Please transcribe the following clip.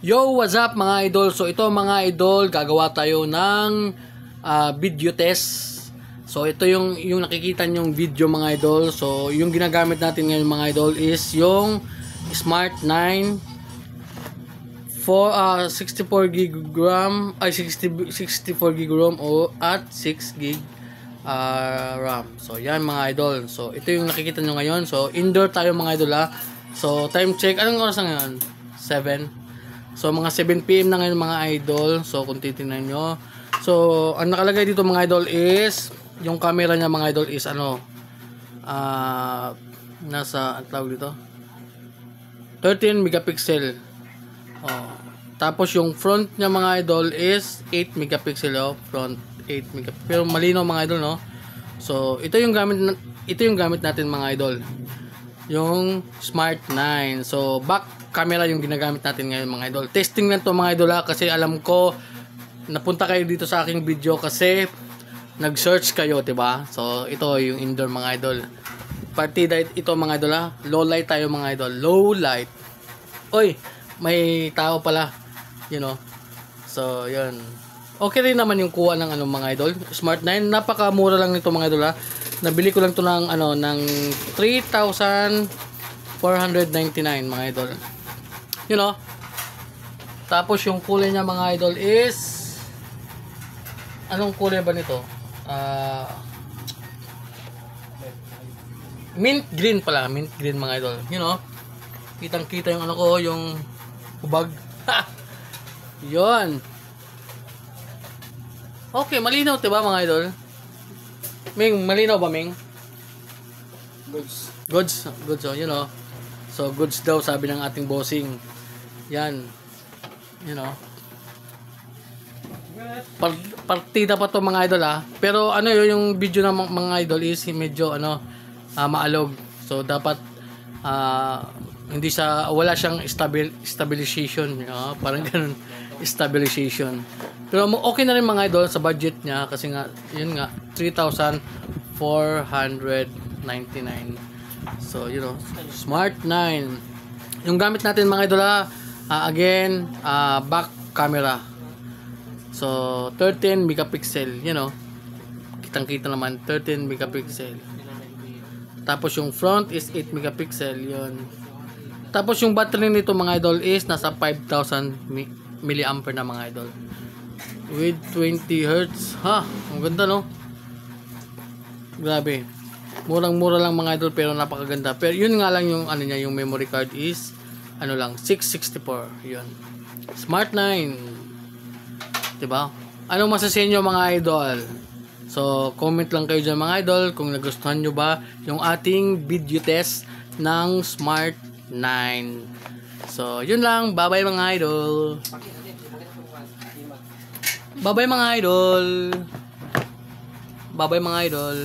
Yo, what's up mga idol? So ito mga idol, gagawa tayo ng video test. So ito yung nakikita nyong video mga idol. So yung ginagamit natin ngayon mga idol is yung Smart 9 for 64 gig RAM ay 64 gig RAM o at 6 gig RAM. So yan mga idol. So ito yung nakikita nyo ngayon. So indoor tayo mga idol ha. So time check, anong oras na ngayon? 7. So mga 7 PM na ngayon mga idol. So kung titingnan nyo, so ang nakalagay dito mga idol is yung camera niya mga idol is ano, nasa ang tawag dito 13 megapixel. Tapos yung front niya mga idol is 8 megapixel. Front 8 megapixel, pero malinaw mga idol, no? So ito yung gamit natin mga idol, yung Smart 9. So back camera yung ginagamit natin ngayon mga idol. Testing lang to mga idol ha, kasi alam ko napunta kayo dito sa aking video kasi nag-search kayo, 'di ba? So ito yung indoor mga idol. Partida ito mga idol ha. Low light tayo mga idol. Low light. Oy, may tao pala. You know. So, 'yun. Okay rin naman yung kuha ng mga idol. Smart 9, napakamura lang nito mga idol ha. Nabili ko lang to ng ng 3,499 mga idol. You know. Tapos yung kulay niya mga idol is anong kulay ba nito? Mint green pala, mint green mga idol. You know. Kitang-kita yung ko, yung hubag. Yun. Okay, malinaw 'di ba mga idol? Ming, malinaw ba Ming? Goods, so, you know. So goods daw sabi ng ating bossing. Yan. You know. Partida pa to mga idol ha. Pero ano yung video ng mga idol is medyo maalog. So dapat hindi siya, wala siyang stabilization, parang ganun, stabilization. Pero okay na rin mga idol sa budget niya kasi nga yun nga 3,499. So you know, Smart 9. Yung gamit natin mga idol again, back camera. So 13 megapixel, you know. Kitang-kita naman 13 megapixel. Tapos yung front is 8 megapixel, yun. Tapos yung battery nito mga idol is nasa 5,000 milliampere na mga idol. With 20 Hz. Ha, ang ganda no? Grabe. Murang-mura lang mga idol pero napakaganda. Pero yun nga lang yung niya, yung memory card is lang 664. Yun. Smart 9. 'Di ba? Anong masasabi niyo mga idol? So, comment lang kayo dyan mga idol kung nagustuhan nyo ba yung ating video test ng Smart 9. So, yun lang. Bye-bye mga idol. Bye-bye mga idol. Bye-bye mga idol.